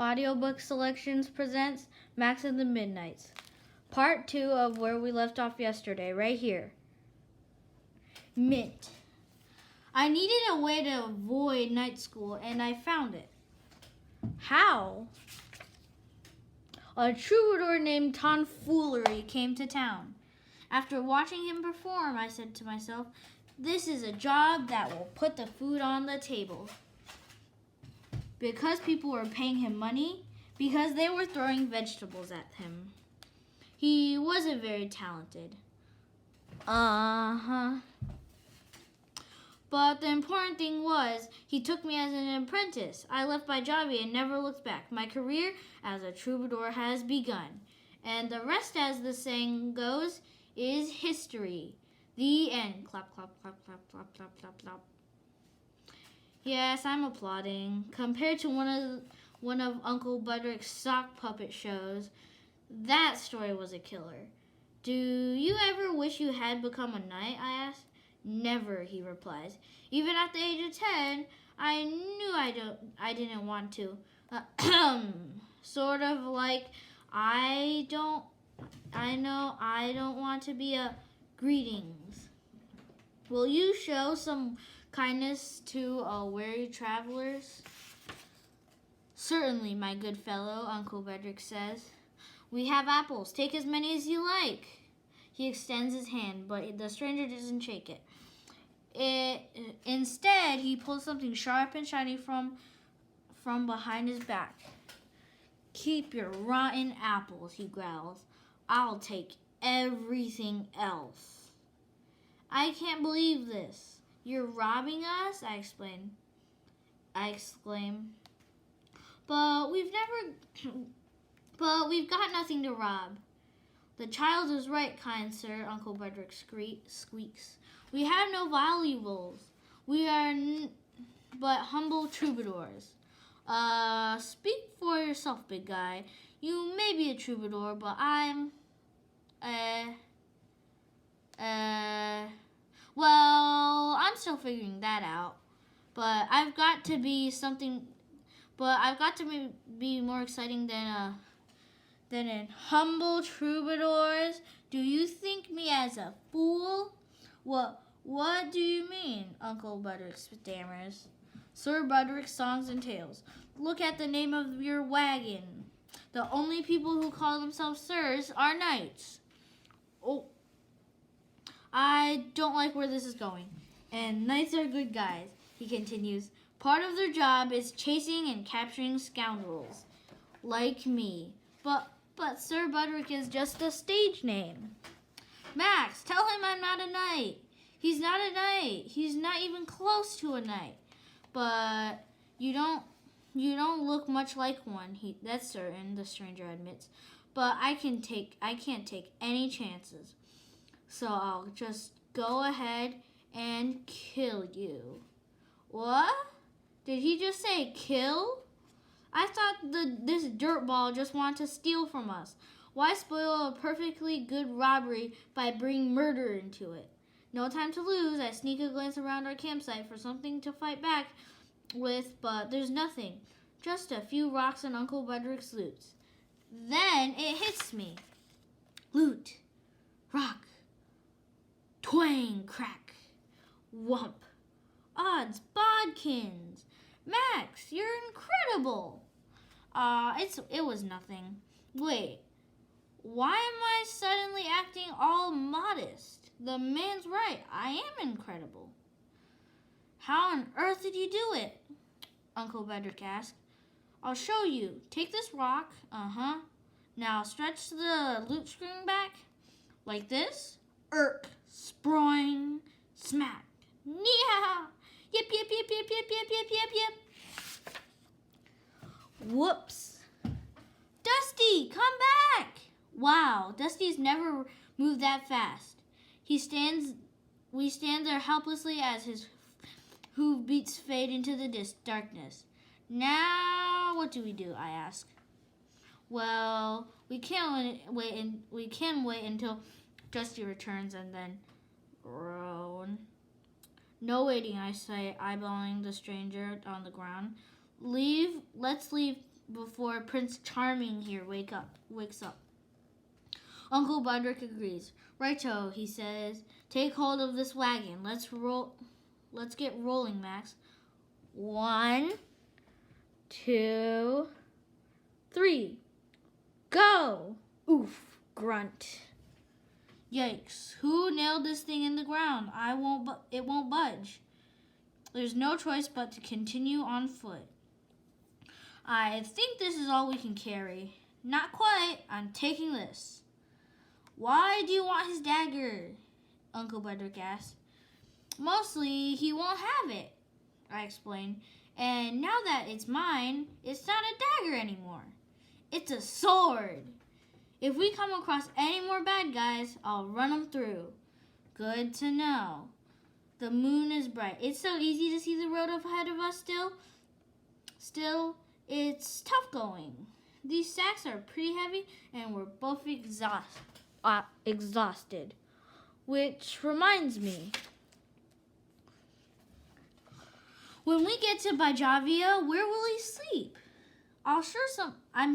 Audiobook Selections presents Max and the Midnights. Part 2 of where we left off yesterday, right here. Mint. I needed a way to avoid night school, and I found it. How? A troubadour named Tomfoolery came to town. After watching him perform, I said to myself, this is a job that will put the food on the table. Because people were paying him money, because they were throwing vegetables at him. He wasn't very talented. But the important thing was, he took me as an apprentice. I left my job and never looked back. My career as a troubadour has begun. And the rest, as the saying goes, is history. The end. Clap, clap, clap, clap, clap, clap, clap, clap. Yes, I'm applauding. Compared to one of Uncle Budrick's sock puppet shows, that story was a killer. Do you ever wish you had become a knight? I asked. Never, he replies. Even at the age of 10, I knew I didn't want to. Sort of like I don't want to be a greetings. Will you show some kindness to weary travelers? Certainly, my good fellow, Uncle Bedrick says. We have apples. Take as many as you like. He extends his hand, but the stranger doesn't shake it. Instead, he pulls something sharp and shiny from behind his back. Keep your rotten apples, he growls. I'll take everything else. I can't believe this. You're robbing us? I exclaim. But we've got nothing to rob. The child is right, kind sir, Uncle Bedrick squeaks. We have no valuables. We are but humble troubadours. Speak for yourself, big guy. You may be a troubadour, but well, I'm still figuring that out. But I've got to be more exciting than in humble troubadours. Do you think me as a fool? What do you mean? Uncle Budrick stammers. Sir Budrick Songs and Tales. Look at the name of your wagon. The only people who call themselves sirs are knights. Oh, I don't like where this is going. And knights are good guys, he continues. Part of their job is chasing and capturing scoundrels. Like me. But Sir Budrick is just a stage name. Max, tell him I'm not a knight. He's not a knight. He's not even close to a knight. But you don't look much like one. That's certain, the stranger admits. But I can't take any chances. So I'll just go ahead and kill you. What? Did he just say kill? I thought this dirtball just wanted to steal from us. Why spoil a perfectly good robbery by bringing murder into it? No time to lose. I sneak a glance around our campsite for something to fight back with, but there's nothing. Just a few rocks and Uncle Budrick's loot. Then it hits me. Loot. Rock. Twang, crack. Whump. Odds bodkins. Max, you're incredible. It was nothing. Wait, why am I suddenly acting all modest? The man's right. I am incredible. How on earth did you do it? Uncle Bedrick asked. I'll show you. Take this rock. Now stretch the loot string back. Like this. Sproing. Smack. Yeah. Yip, yip, yip, yip, yip, yip, yip, yip, yip. Whoops. Dusty, come back. Wow, Dusty's never moved that fast. We stand there helplessly as his hoof beats fade into the darkness. Now, what do we do? I ask. Well, we can wait until Dusty returns and then groan. No waiting, I say, eyeballing the stranger on the ground. Let's leave before Prince Charming here wakes up. Uncle Budrick agrees. Righto, he says. Take hold of this wagon. Let's get rolling, Max. 1, 2, 3. Go! Oof, grunt. Yikes. Who nailed this thing in the ground? It won't budge. There's no choice but to continue on foot. I think this is all we can carry. Not quite. I'm taking this. Why do you want his dagger? Uncle Budrick asked. Mostly, he won't have it, I explained. And now that it's mine, it's not a dagger anymore. It's a sword. If we come across any more bad guys, I'll run them through. Good to know. The moon is bright. It's so easy to see the road ahead of us still. Still, it's tough going. These sacks are pretty heavy, and we're both exhausted. Which reminds me, when we get to Bajavia, where will he sleep? I'm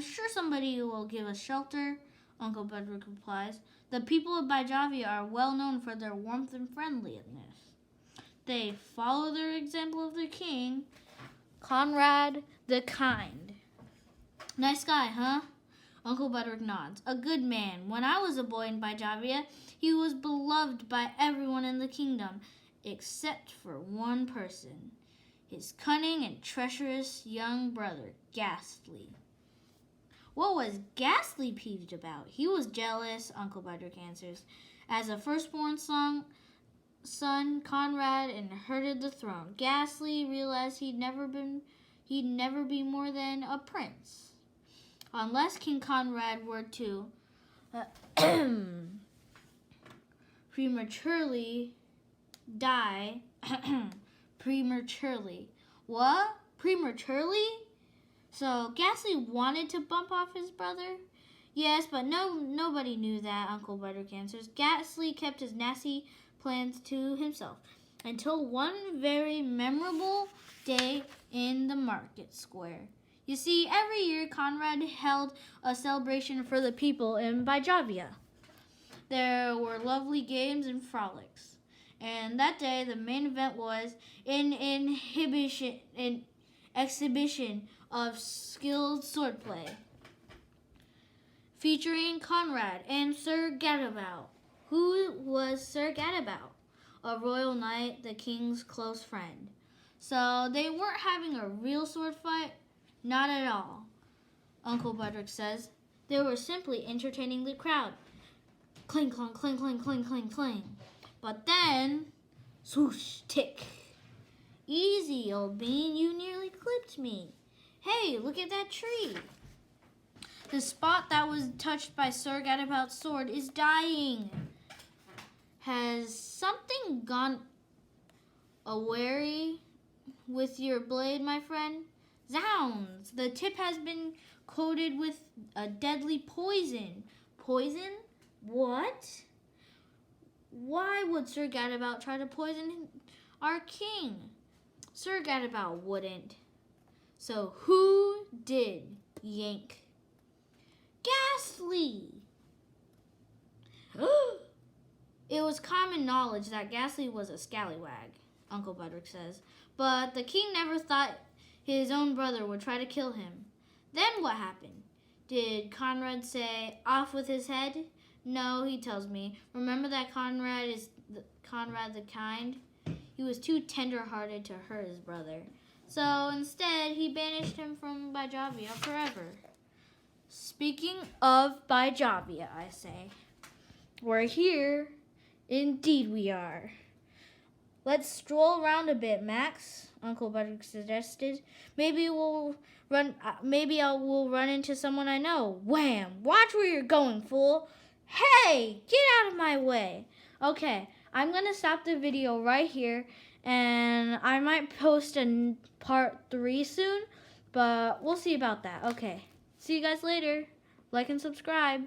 sure somebody will give us shelter, Uncle Budrick replies. The people of Bajavia are well known for their warmth and friendliness. They follow their example of their king, Conrad the Kind. Nice guy, huh? Uncle Budrick nods. A good man. When I was a boy in Bajavia, he was beloved by everyone in the kingdom, except for one person. His cunning and treacherous young brother, Ghastly. What was Ghastly peeved about? He was jealous, Uncle Budrick answers. As a firstborn son, Conrad inherited the throne. Ghastly realized he'd never be more than a prince. Unless King Conrad were to prematurely die. Prematurely. What? Prematurely? So Ghastly wanted to bump off his brother? Yes, but nobody knew that, Uncle Budrick answers. Ghastly kept his nasty plans to himself until one very memorable day in the market square. You see, every year Conrad held a celebration for the people in Bajavia. There were lovely games and frolics. And that day, the main event was an exhibition of skilled swordplay, featuring Conrad and Sir Gadabout. Who was Sir Gadabout? A royal knight, the king's close friend. So they weren't having a real sword fight? Not at all, Uncle Budrick says. They were simply entertaining the crowd. Cling, clong, cling, cling, cling, cling, cling. But then, swoosh, tick. Easy, old bean, you nearly clipped me. Hey, look at that tree. The spot that was touched by Sir Gadabout's sword is dying. Has something gone awry with your blade, my friend? Zounds! The tip has been coated with a deadly poison. Poison? What? Why would Sir Gadabout try to poison our king? Sir Gadabout wouldn't. So who did? Yank. Ghastly! It was common knowledge that Ghastly was a scallywag, Uncle Budrick says. But the king never thought his own brother would try to kill him. Then what happened? Did Conrad say, off with his head? No, he tells me. Remember that Conrad the Kind? He was too tender-hearted to hurt his brother. So instead, he banished him from Bajavia forever. Speaking of Bajavia, I say, we're here. Indeed we are. Let's stroll around a bit, Max, Uncle Budrick suggested. Maybe we'll run into someone I know. Wham! Watch where you're going, fool. Hey, get out of my way. Okay, I'm going to stop the video right here, and I might post a part 3 soon, but we'll see about that. Okay, see you guys later. Like and subscribe.